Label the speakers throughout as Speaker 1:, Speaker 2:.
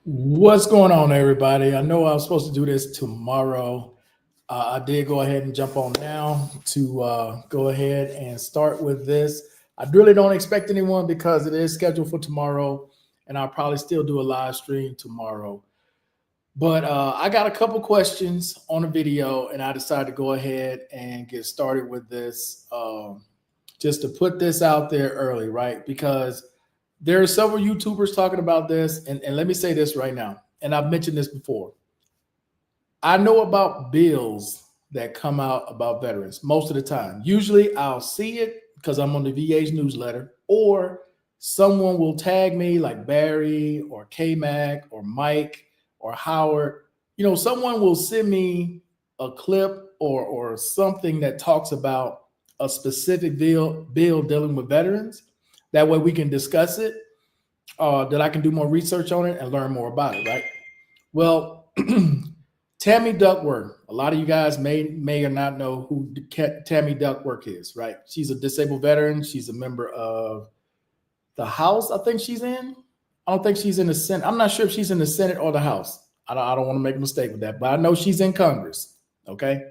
Speaker 1: What's going on, everybody? I know I was supposed to do this tomorrow. I did go ahead and jump on now to go ahead and start with this. I really don't expect anyone because it is scheduled for tomorrow, and I'll probably still do a live stream tomorrow. But I got a couple questions on the video, and I decided to go ahead and get started with this just to put this out there early, right? Because there are several YouTubers talking about this, and let me say this right now, and I've mentioned this before. I know about bills that come out about veterans most of the time. Usually I'll see it because I'm on the VA's newsletter, or someone will tag me like Barry or K Mac or Mike or Howard. Someone will send me a clip or something that talks about a specific bill dealing with veterans. That way we can discuss it, that I can do more research on it and learn more about it, right? Well, Tammy Duckworth. A lot of you guys may or not know who Tammy Duckworth is, right? She's a disabled veteran. She's a member of the House. I think she's in. I don't think she's in the Senate. I'm not sure if she's in the Senate or the House. I don't want to make a mistake with that, but I know she's in Congress. Okay,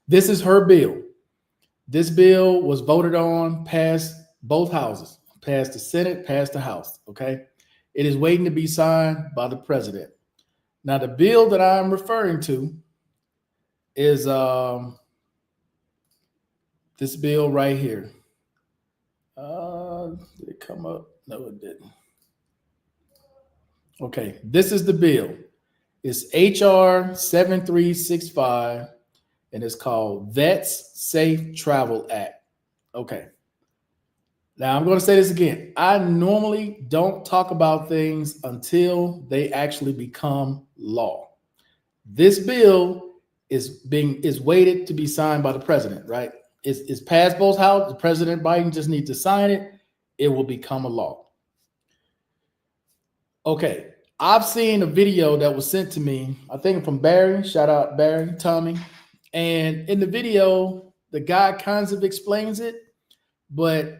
Speaker 1: this is her bill. This bill was voted on, passed both houses, passed the Senate, passed the House. Okay, it is waiting to be signed by the president. Now, the bill that I'm referring to is this bill right here. Did it come up? No, it didn't. Okay, this is the bill. It's HR 7365, and it's called Vets Safe Travel Act. Okay. Now, I'm going to say this again. I normally don't talk about things until they actually become law. This bill is waited to be signed by the president, right? It's passed both houses. President Biden just needs to sign it. It will become a law. Okay, I've seen a video that was sent to me, I think from Barry. Shout out Barry, Tommy. And in the video, the guy kind of explains it, but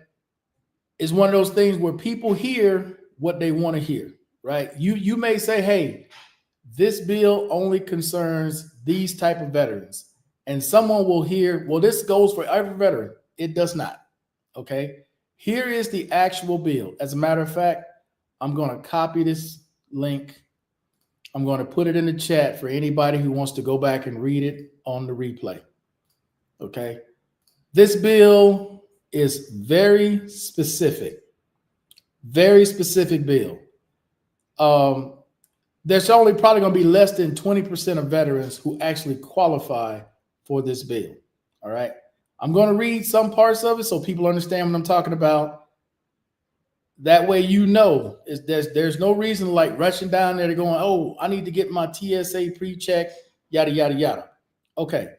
Speaker 1: it's one of those things where people hear what they want to hear, right? You may say, hey, this bill only concerns these type of veterans. And someone will hear, well, this goes for every veteran. It does not. Okay. Here is the actual bill. As a matter of fact, I'm going to copy this link. I'm going to put it in the chat for anybody who wants to go back and read it on the replay. Okay. This bill is very specific bill. There's only probably going to be less than 20% of veterans who actually qualify for this bill. All right. I'm going to read some parts of it so people understand what I'm talking about. That way, there's no reason like rushing down there to going, oh, I need to get my TSA pre-check, yada, yada, yada. Okay.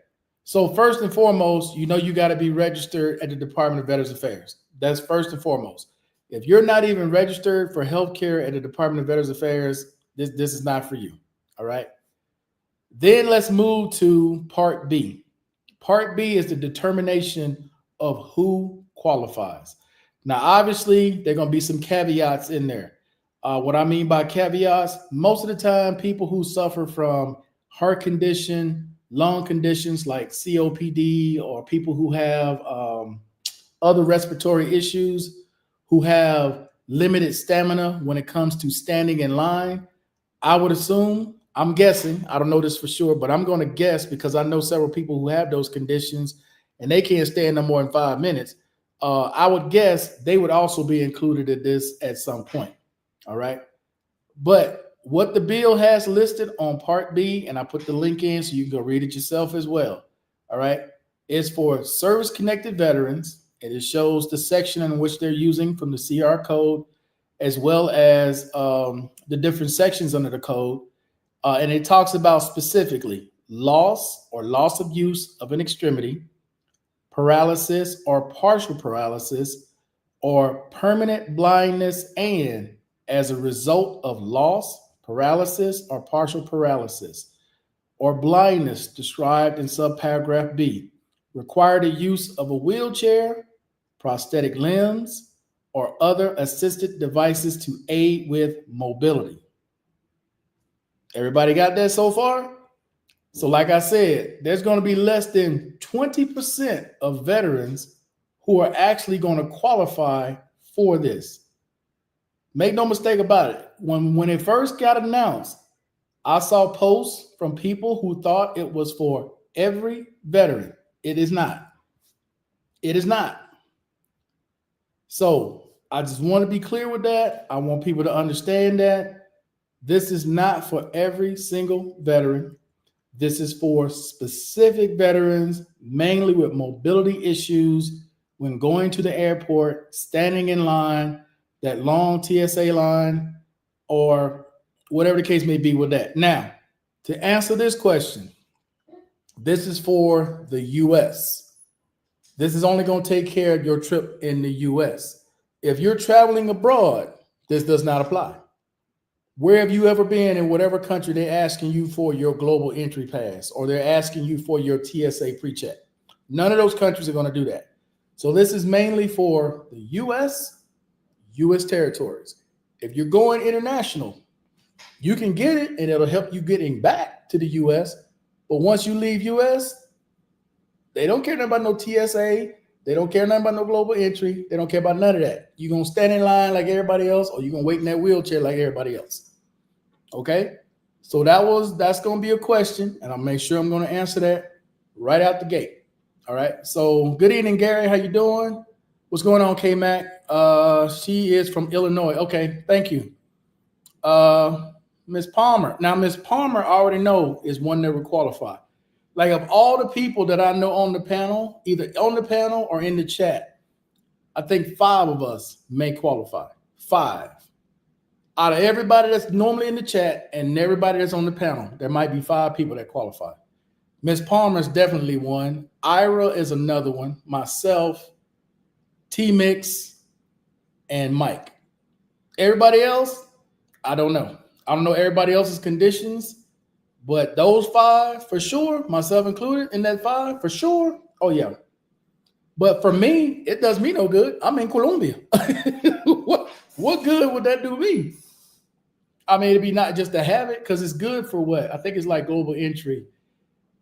Speaker 1: So first and foremost, you got to be registered at the Department of Veterans Affairs. That's first and foremost. If you're not even registered for healthcare at the Department of Veterans Affairs, this is not for you. All right. Then let's move to Part B. Part B is the determination of who qualifies. Now, obviously, there are going to be some caveats in there. What I mean by caveats, most of the time, people who suffer from heart condition, lung conditions like COPD, or people who have other respiratory issues, who have limited stamina when it comes to standing in line, I would assume, I'm guessing, I don't know this for sure, but I'm going to guess because I know several people who have those conditions and they can't stand no more than 5 minutes. I would guess they would also be included in this at some point. All right. But what the bill has listed on Part B, and I put the link in so you can go read it yourself as well. All right. Is for service-connected veterans. And it shows the section in which they're using from the CR code, as well as the different sections under the code. And it talks about specifically loss or loss of use of an extremity, paralysis or partial paralysis, or permanent blindness, and as a result of loss, paralysis, or partial paralysis, or blindness described in subparagraph B, require the use of a wheelchair, prosthetic limbs, or other assisted devices to aid with mobility. Everybody got that so far? So, like I said, there's going to be less than 20% of veterans who are actually going to qualify for this. Make no mistake about it. When it first got announced, I saw posts from people who thought it was for every veteran. It is not. It is not. So I just want to be clear with that. I want people to understand that this is not for every single veteran. This is for specific veterans, mainly with mobility issues, when going to the airport, standing in line, that long TSA line, or whatever the case may be with that. Now, to answer this question, this is for the US. This is only going to take care of your trip in the US. If you're traveling abroad, this does not apply. Where have you ever been in whatever country they're asking you for your global entry pass or they're asking you for your TSA pre-check? None of those countries are going to do that. So this is mainly for the US, US territories. If you're going international, you can get it and it'll help you getting back to the US. But once you leave US, they don't care nothing about no TSA. They don't care nothing about no global entry. They don't care about none of that. You're going to stand in line like everybody else, or you're going to wait in that wheelchair like everybody else. Okay? So that's going to be a question, and I'll make sure I'm going to answer that right out the gate. All right? So good evening, Gary. How you doing? What's going on, K-Mac? She is from Illinois. Okay, thank you. Ms. Palmer. Now, Ms. Palmer, I already know, is one that would qualify. Like, of all the people that I know on the panel, either on the panel or in the chat, I think 5 of us may qualify. 5. Out of everybody that's normally in the chat and everybody that's on the panel, there might be 5 people that qualify. Ms. Palmer is definitely one. Ira is another one. Myself, T-Mix, and Mike. Everybody else, I don't know. I don't know everybody else's conditions. But those 5, for sure, myself included in that 5, for sure. Oh, yeah. But for me, it does me no good. I'm in Colombia. What good would that do me? I mean, it'd be not just to have it, because it's good for what? I think it's like global entry.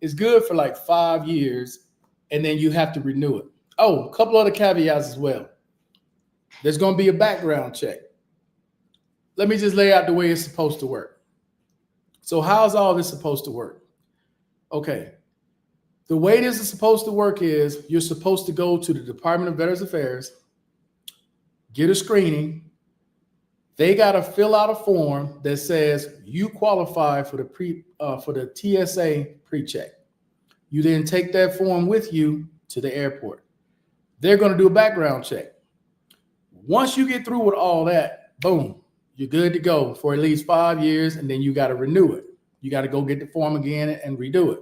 Speaker 1: It's good for like 5 years, and then you have to renew it. Oh, a couple other caveats as well. There's going to be a background check. Let me just lay out the way it's supposed to work. So how's all this supposed to work? Okay. The way this is supposed to work is you're supposed to go to the Department of Veterans Affairs, get a screening. They got to fill out a form that says you qualify for the TSA pre-check. You then take that form with you to the airport. They're going to do a background check. Once you get through with all that, boom, you're good to go for at least 5 years, and then you got to renew it. You got to go get the form again and redo it.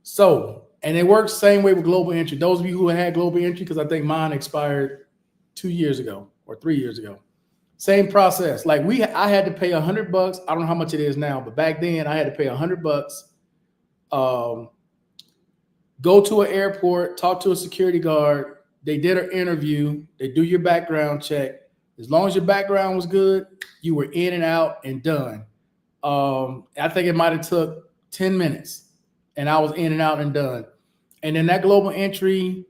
Speaker 1: So, and it works the same way with global entry. Those of you who had global entry, because I think mine expired 2 years ago or 3 years ago. Same process. Like I had to pay $100. I don't know how much it is now, but back then I had to pay $100. Go to an airport, talk to a security guard. They did an interview. They do your background check. As long as your background was good, you were in and out and done. I think it might have took 10 minutes, and I was in and out and done. And then that global entry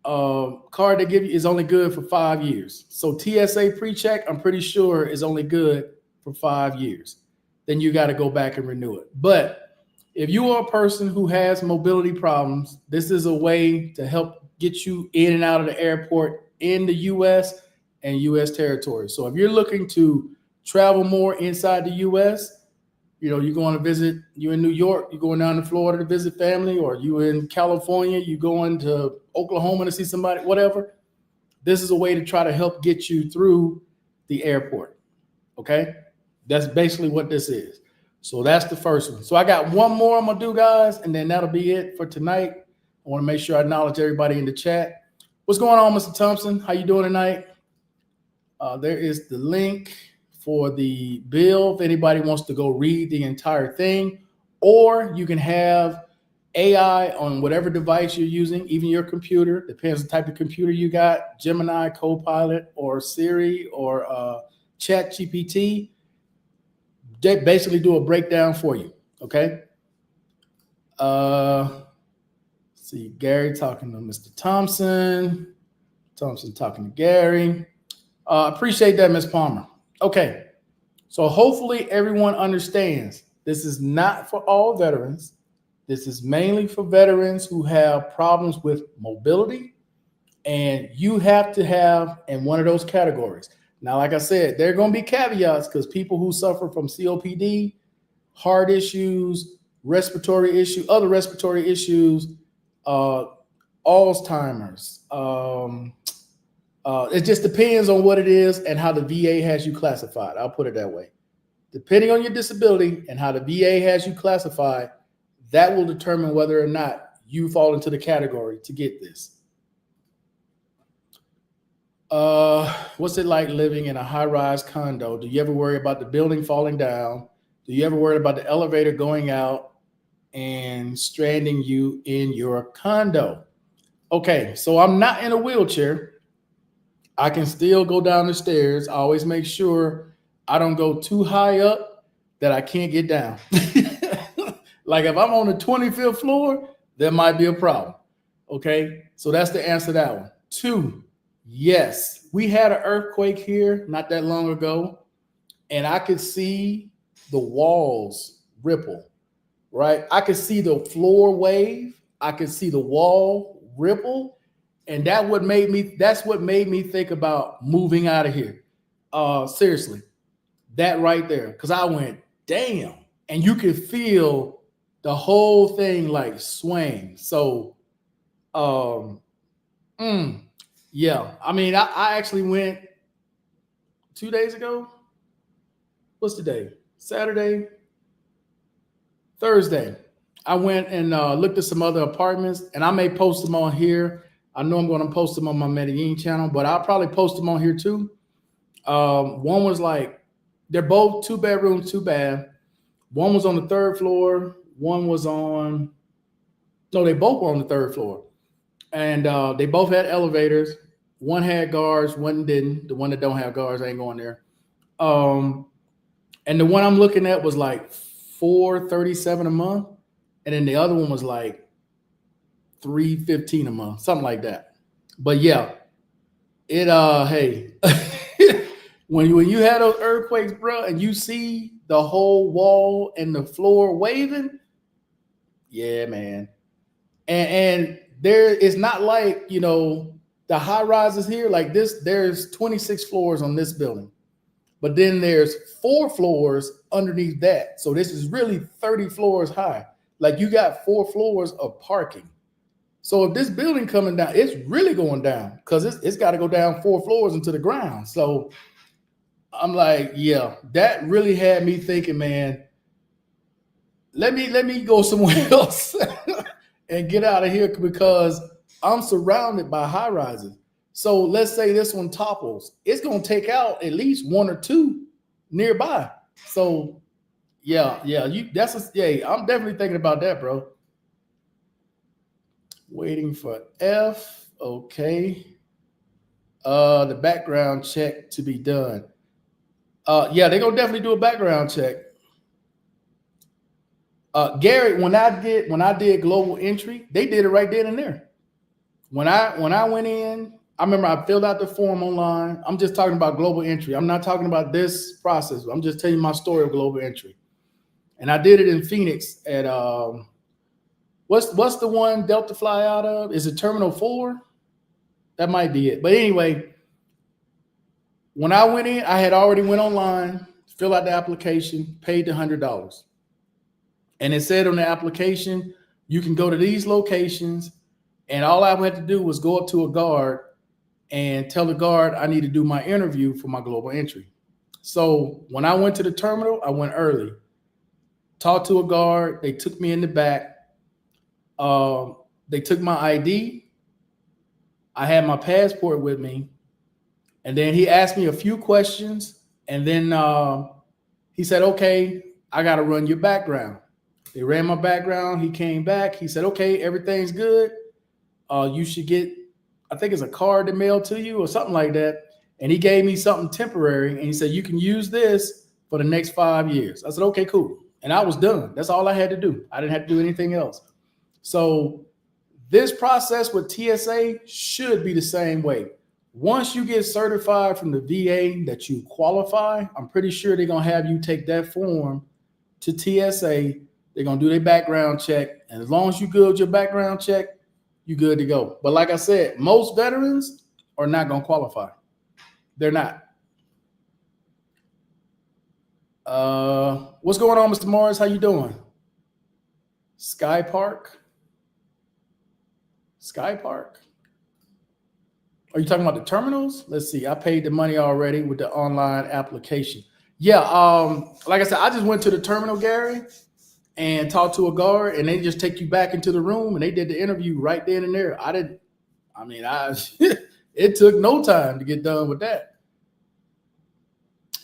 Speaker 1: card they give you is only good for 5 years. So TSA pre-check, I'm pretty sure, is only good for 5 years. Then you got to go back and renew it. But if you are a person who has mobility problems, this is a way to help get you in and out of the airport in the U.S. and U.S. territories. So if you're looking to travel more inside the U.S., you're going to visit, you're in New York, you're going down to Florida to visit family, or you're in California, you're going to Oklahoma to see somebody, whatever. This is a way to try to help get you through the airport. Okay? That's basically what this is. So that's the first one. So I got one more I'm going to do, guys, and then that'll be it for tonight. I want to make sure I acknowledge everybody in the chat. What's going on, Mr. Thompson? How you doing tonight? There is the link for the bill if anybody wants to go read the entire thing, or you can have AI on whatever device you're using, even your computer. Depends on the type of computer you got, Gemini, Copilot, or Siri, or ChatGPT. basically do a breakdown for you. Okay. See Gary talking to Mr. Thompson. Thompson talking to Gary. Appreciate that, Ms. Palmer. Okay. So hopefully everyone understands this is not for all veterans. This is mainly for veterans who have problems with mobility, and you have to have in one of those categories. Now, like I said, there are going to be caveats because people who suffer from COPD, heart issues, respiratory issue, other respiratory issues, Alzheimer's. It just depends on what it is and how the VA has you classified. I'll put it that way. Depending on your disability and how the VA has you classified, that will determine whether or not you fall into the category to get this. What's it like living in a high-rise condo? Do you ever worry about the building falling down? Do you ever worry about the elevator going out and stranding you in your condo? Okay, so I'm not in a wheelchair. I can still go down the stairs. I always make sure I don't go too high up that I can't get down. Like if I'm on the 25th floor, there might be a problem. Okay, so that's the answer to that one. 2, yes, we had an earthquake here not that long ago, and I could see the walls ripple, right? I could see the floor wave. I could see the wall ripple. And that's what made me think about moving out of here. Seriously, that right there. Because I went, damn. And you could feel the whole thing like swaying. So, yeah. I mean, I actually went 2 days ago. What's today? Saturday? Thursday. I went and looked at some other apartments, and I may post them on here. I know I'm going to post them on my Medellin channel, but I'll probably post them on here too. One was like, they're both 2 bedrooms, 2 bath. One was on the 3rd floor. One was on, no, they both were on the 3rd floor. And they both had elevators. One had guards, one didn't. The one that don't have guards ain't going there. And the one I'm looking at was like $437 a month. And then the other one was like $315 a month, something like that. But yeah, it hey, when you had those earthquakes, bro, and you see the whole wall and the floor waving, yeah, man. And there it's not like, you know, the high rises here like this. There's 26 floors on this building, but then there's 4 floors underneath that. So this is really 30 floors high. Like you got 4 floors of parking. So if this building coming down, it's really going down because it's got to go down 4 floors into the ground. So I'm like, yeah, that really had me thinking, man, let me go somewhere else and get out of here because I'm surrounded by high rises. So let's say this one topples, it's going to take out at least 1 or 2 nearby. So yeah, I'm definitely thinking about that, bro. Waiting for F. Okay. The background check to be done. Yeah, they're gonna definitely do a background check. Gary, when I did global entry, they did it right then and there. When I went in, I remember I filled out the form online. I'm just talking about global entry. I'm not talking about this process. I'm just telling you my story of global entry. And I did it in Phoenix at what's the one Delta fly out of? Is it Terminal 4? That might be it. But anyway, when I went in, I had already went online, filled out the application, paid the $100. And it said on the application, you can go to these locations, and all I had to do was go up to a guard and tell the guard I need to do my interview for my global entry. So when I went to the terminal, I went early, talked to a guard. They took me in the back. They took my ID. I had my passport with me. And then he asked me a few questions. And then he said, okay, I got to run your background. They ran my background. He came back. He said, okay, everything's good. You should get, I think it's a card to mail to you or something like that. And he gave me something temporary. And he said, you can use this for the next 5 years. I said, okay, cool. And I was done. That's all I had to do. I didn't have to do anything else. So this process with TSA should be the same way. Once you get certified from the VA that you qualify, I'm pretty sure they're going to have you take that form to TSA. They're going to do their background check. And as long as you good with your background check, you're good to go. But like I said, most veterans are not going to qualify. They're not. What's going on, Mr. Morris? How you doing? Sky Park? Sky Park? Are you talking about the terminals? Let's see. I paid the money already with the online application. Yeah. Like I said, I just went to the terminal, Gary, and talked to a guard, and they just take you back into the room, and they did the interview right then and there. It took no time to get done with that.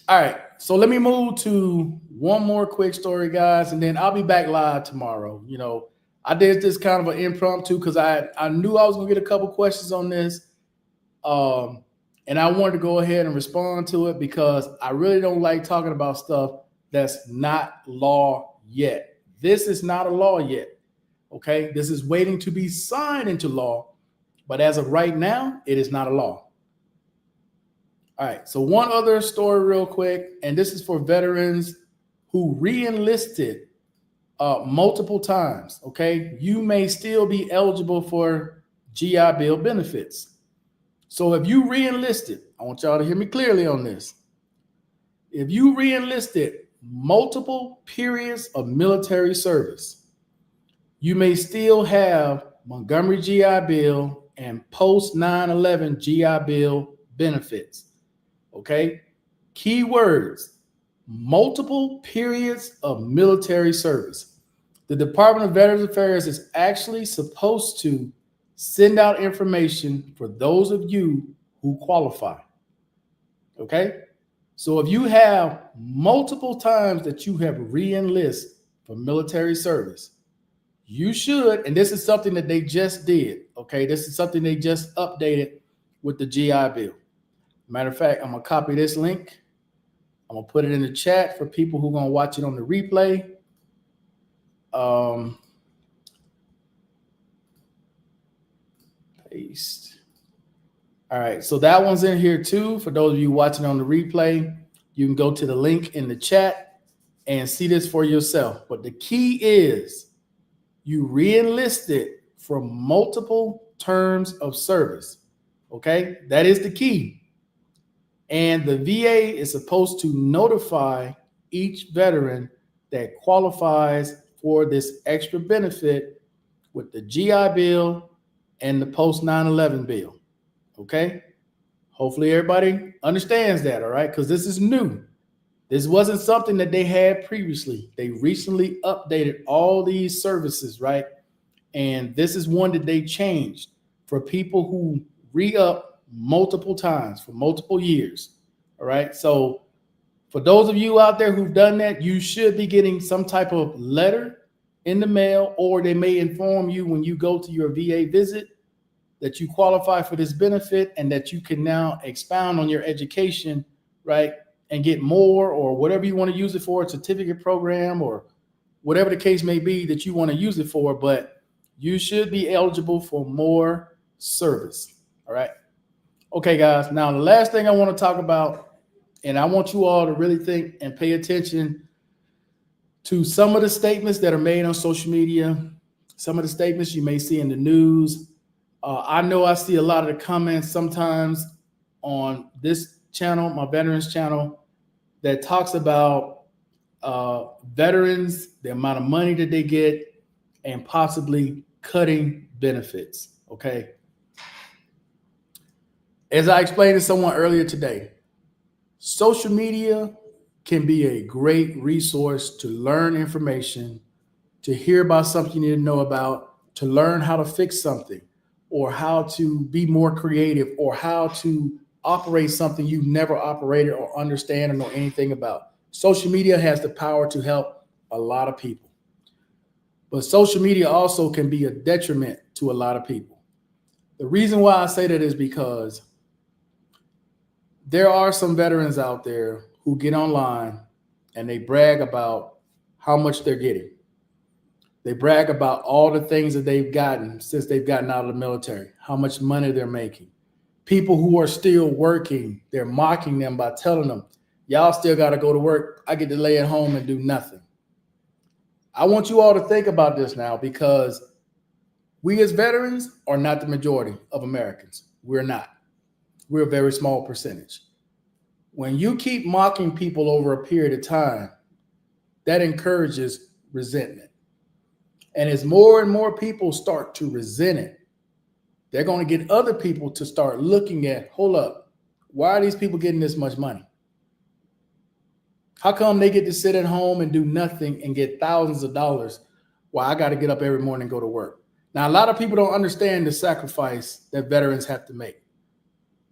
Speaker 1: All right. So let me move to one more quick story, guys, and then I'll be back live tomorrow. You know, I did this kind of an impromptu because I knew I was going to get a couple questions on this. And I wanted to go ahead and respond to it because I really don't like talking about stuff that's not law yet. This is not a law yet. Okay. This is waiting to be signed into law. But as of right now, it is not a law. All right. So one other story real quick, and this is for veterans who re-enlisted multiple times. Okay. You may still be eligible for GI Bill benefits. So if you re-enlisted, I want y'all to hear me clearly on this. If you re-enlisted multiple periods of military service, you may still have Montgomery GI Bill and post 9/11 GI Bill benefits. Okay? Key words: multiple periods of military service. The Department of Veterans Affairs is actually supposed to send out information for those of you who qualify. Okay? So if you have multiple times that you have re-enlisted for military service, you should, and this is something that they just did. Okay? This is something they just updated with the GI Bill. Matter of fact, I'm going to copy this link. I'm going to put it in the chat for people who are going to watch it on the replay. Paste. All right, so that one's in here too. For those of you watching on the replay, you can go to the link in the chat and see this for yourself. But the key is you re-enlisted for multiple terms of service. Okay, that is the key. And the VA is supposed to notify each veteran that qualifies for this extra benefit with the GI Bill and the post 9/11 bill. Okay. Hopefully everybody understands that. All right. Because this is new. This wasn't something that they had previously. They recently updated all these services. Right. And this is one that they changed for people who re-up multiple times for multiple years. All right. So for those of you out there who've done that, you should be getting some type of letter in the mail, or they may inform you when you go to your VA visit that you qualify for this benefit and that you can now expound on your education, right? And get more, or whatever you want to use it for, a certificate program or whatever the case may be that you want to use it for, but you should be eligible for more service. All right. Okay, guys. Now, the last thing I want to talk about, and I want you all to really think and pay attention to some of the statements that are made on social media, some of the statements you may see in the news. I know I see a lot of the comments sometimes on this channel, my veterans channel, that talks about veterans, the amount of money that they get, and possibly cutting benefits. Okay. As I explained to someone earlier today, social media can be a great resource to learn information, to hear about something you didn't know about, to learn how to fix something, or how to be more creative, or how to operate something you've never operated or understand or know anything about. Social media has the power to help a lot of people. But social media also can be a detriment to a lot of people. The reason why I say that is because there are some veterans out there who get online and they brag about how much they're getting. They brag about all the things that they've gotten since they've gotten out of the military, how much money they're making. People who are still working, they're mocking them by telling them, y'all still got to go to work. I get to lay at home and do nothing. I want you all to think about this now, because we as veterans are not the majority of Americans. We're not. We're a very small percentage. When you keep mocking people over a period of time, that encourages resentment. And as more and more people start to resent it, they're going to get other people to start looking at, hold up, why are these people getting this much money? How come they get to sit at home and do nothing and get thousands of dollars while I got to get up every morning and go to work? Now, a lot of people don't understand the sacrifice that veterans have to make,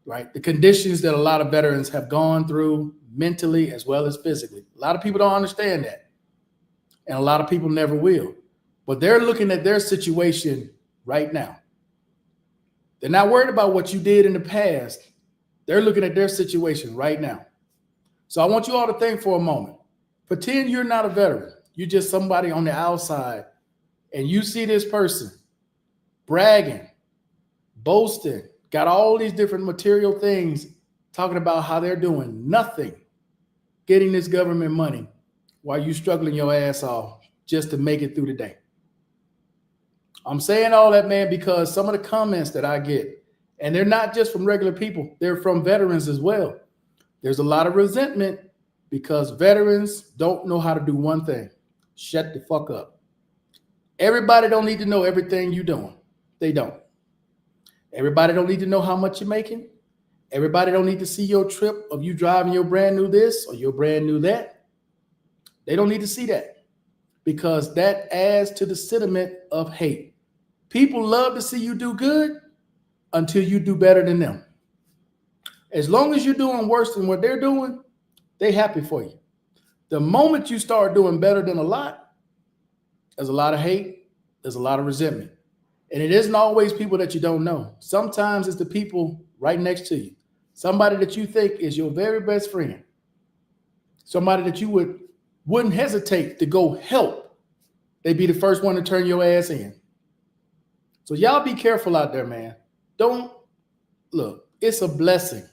Speaker 1: right? The conditions that a lot of veterans have gone through mentally as well as physically. A lot of people don't understand that. And a lot of people never will. But they're looking at their situation right now. They're not worried about what you did in the past. They're looking at their situation right now. So I want you all to think for a moment. Pretend you're not a veteran. You're just somebody on the outside, and you see this person bragging, boasting, got all these different material things, talking about how they're doing nothing, getting this government money while you struggling your ass off just to make it through the day. I'm saying all that, man, because some of the comments that I get, and they're not just from regular people, they're from veterans as well. There's a lot of resentment because veterans don't know how to do one thing: shut the fuck up. Everybody don't need to know everything you're doing. They don't. Everybody don't need to know how much you're making. Everybody don't need to see your trip of you driving your brand new this or your brand new that. They don't need to see that, because that adds to the sentiment of hate. People love to see you do good until you do better than them. As long as you're doing worse than what they're doing, they happy for you. The moment you start doing better than a lot, there's a lot of hate, there's a lot of resentment. And it isn't always people that you don't know. Sometimes it's the people right next to you. Somebody that you think is your very best friend. Somebody that you wouldn't hesitate to go help. They'd be the first one to turn your ass in. So y'all be careful out there, man. Don't look, it's a blessing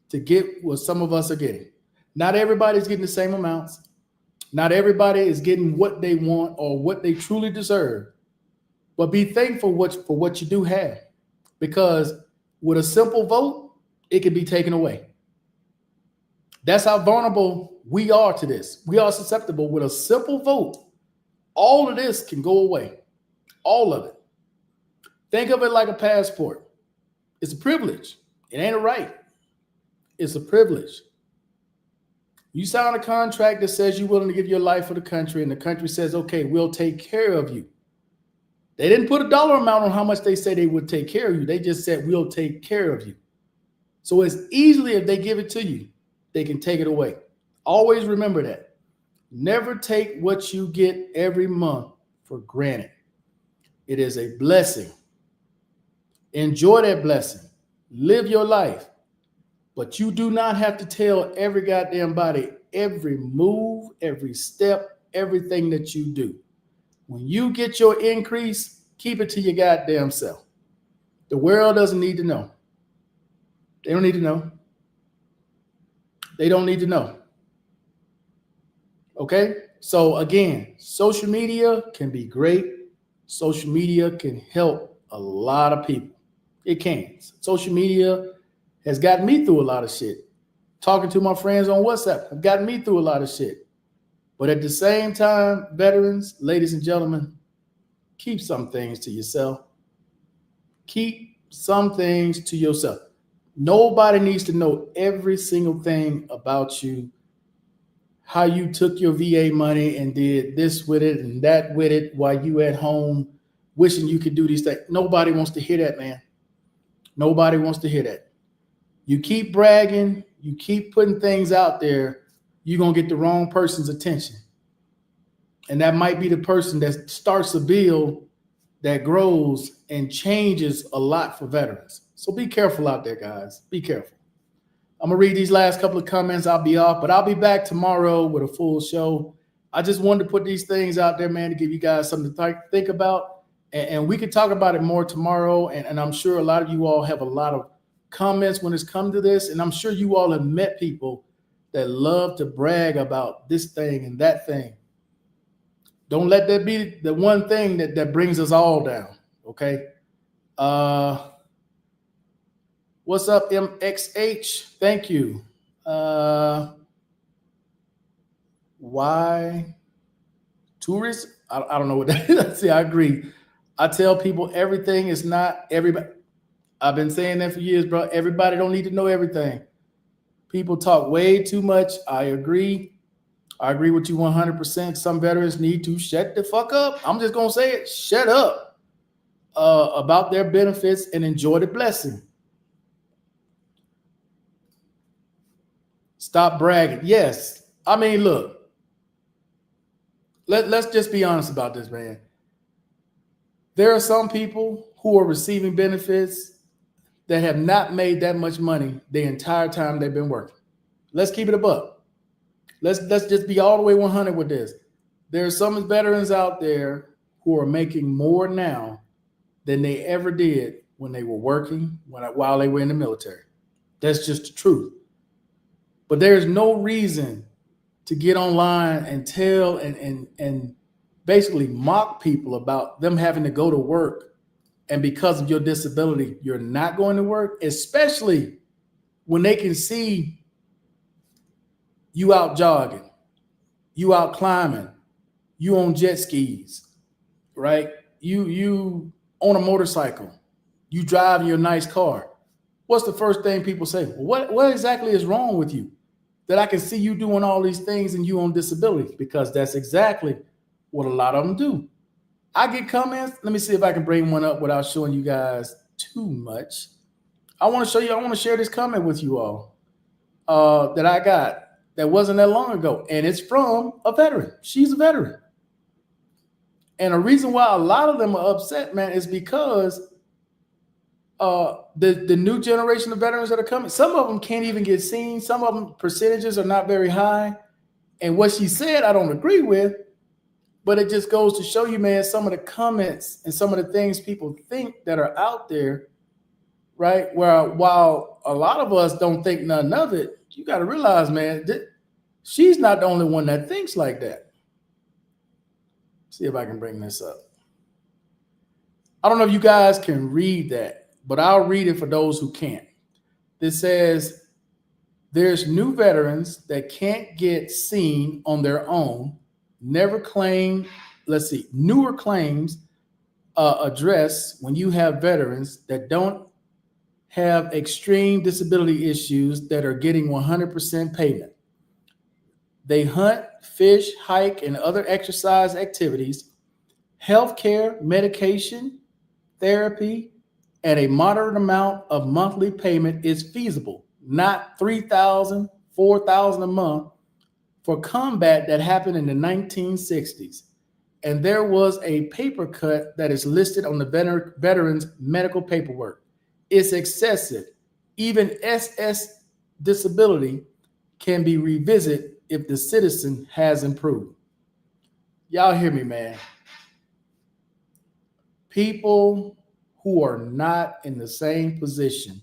Speaker 1: to get what some of us are getting. Not everybody's getting the same amounts. Not everybody is getting what they want or what they truly deserve. But be thankful for what you do have, because with a simple vote, it can be taken away. That's how vulnerable we are to this. We are susceptible. With a simple vote, all of this can go away. All of it. Think of it like a passport. It's a privilege. It ain't a right. It's a privilege. You sign a contract that says you're willing to give your life for the country, and the country says, okay, we'll take care of you. They didn't put a dollar amount on how much they say they would take care of you. They just said, we'll take care of you. So as easily as they give it to you, they can take it away. Always remember that. Never take what you get every month for granted. It is a blessing. Enjoy that blessing. Live your life. But you do not have to tell every goddamn body every move, every step, everything that you do. When you get your increase, keep it to your goddamn self. The world doesn't need to know. They don't need to know. They don't need to know. Okay? So again, social media can be great. Social media can help a lot of people. It can. Social media has gotten me through a lot of shit. Talking to my friends on WhatsApp have gotten me through a lot of shit. But at the same time, veterans, ladies and gentlemen, keep some things to yourself. Keep some things to yourself. Nobody needs to know every single thing about you, how you took your VA money and did this with it and that with it while you at home wishing you could do these things. Nobody wants to hear that, man. Nobody wants to hear that. You keep bragging, you keep putting things out there, you're going to get the wrong person's attention. And that might be the person that starts a bill that grows and changes a lot for veterans. So be careful out there, guys. Be careful. I'm gonna read these last couple of comments. I'll be off, but I'll be back tomorrow with a full show. I just wanted to put these things out there, man, to give you guys something to think about. And we can talk about it more tomorrow. And I'm sure a lot of you all have a lot of comments when it's come to this. And I'm sure you all have met people that love to brag about this thing and that thing. Don't let that be the one thing that brings us all down. Okay. What's up, MXH? Thank you. Why tourists? I don't know what that is. See, I agree. I tell people everything is not everybody. I've been saying that for years, bro. Everybody don't need to know everything. People talk way too much. I agree. I agree with you 100%. Some veterans need to shut the fuck up. I'm just going to say it. Shut up about their benefits and enjoy the blessing. Stop bragging. Yes. I mean, look. Let's just be honest about this, man. There are some people who are receiving benefits that have not made that much money the entire time they've been working. Let's keep it a buck. Let's just be all the way 100 with this. There are some veterans out there who are making more now than they ever did when they were working, while they were in the military. That's just the truth. But there's no reason to get online and tell and basically mock people about them having to go to work, and because of your disability, you're not going to work, especially when they can see you out jogging, you out climbing, you on jet skis, right? You on a motorcycle, you drive your nice car. What's the first thing people say? What exactly is wrong with you that I can see you doing all these things and you on disability? Because that's exactly what a lot of them do. I get comments. Let me see if I can bring one up without showing you guys too much. I want to share this comment with you all that I got that wasn't that long ago. And it's from a veteran. She's a veteran. And the reason why a lot of them are upset, man, is because the new generation of veterans that are coming, some of them can't even get seen. Some of them percentages are not very high. And what she said, I don't agree with, but it just goes to show you, man, some of the comments and some of the things people think that are out there, right? Where while a lot of us don't think none of it, you got to realize, man, she's not the only one that thinks like that. See if I can bring this up. I don't know if you guys can read that, but I'll read it for those who can't. This says, there's new veterans that can't get seen on their own, never claim, newer claims address when you have veterans that don't have extreme disability issues that are getting 100% payment. They hunt, fish, hike, and other exercise activities, healthcare, medication, therapy, and a moderate amount of monthly payment is feasible, not $3,000, $4,000 a month for combat that happened in the 1960s. And there was a paper cut that is listed on the veterans' medical paperwork. It's excessive. Even SS disability can be revisited if the citizen has improved. Y'all hear me, man. People who are not in the same position,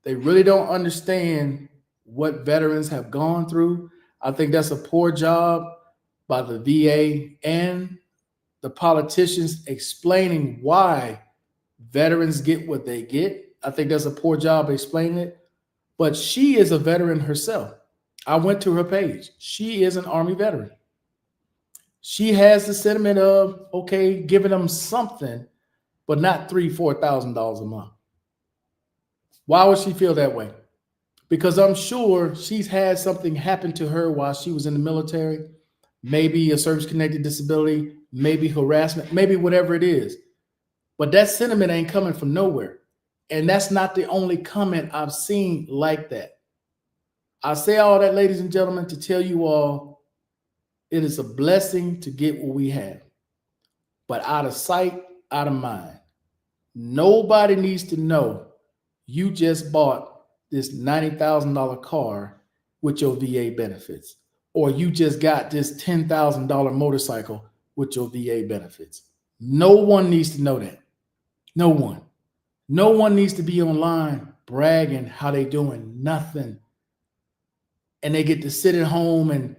Speaker 1: they really don't understand what veterans have gone through. I think that's a poor job by the VA and the politicians explaining why veterans get what they get. I think that's a poor job explaining it. But she is a veteran herself. I went to her page. She is an Army veteran. She has the sentiment of, okay, giving them something, but not $3,000, $4,000 a month. Why would she feel that way? Because I'm sure she's had something happen to her while she was in the military, maybe a service-connected disability, maybe harassment, maybe whatever it is. But that sentiment ain't coming from nowhere. And that's not the only comment I've seen like that. I say all that, ladies and gentlemen, to tell you all, it is a blessing to get what we have. But out of sight, out of mind. Nobody needs to know you just bought this $90,000 car with your VA benefits, or you just got this $10,000 motorcycle with your VA benefits. No one needs to know that. No one. No one needs to be online bragging how they doing nothing. And they get to sit at home and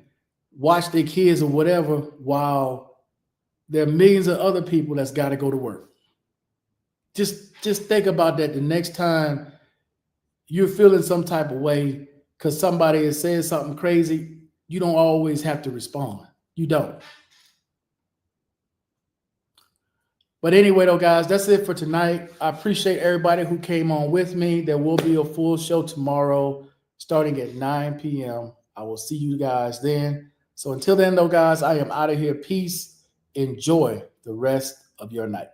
Speaker 1: watch their kids or whatever while there are millions of other people that's got to go to work. Just think about that the next time you're feeling some type of way because somebody has said something crazy. You don't always have to respond. You don't. But anyway, though, guys, that's it for tonight. I appreciate everybody who came on with me. There will be a full show tomorrow starting at 9 p.m. I will see you guys then. So until then, though, guys, I am out of here. Peace. Enjoy the rest of your night.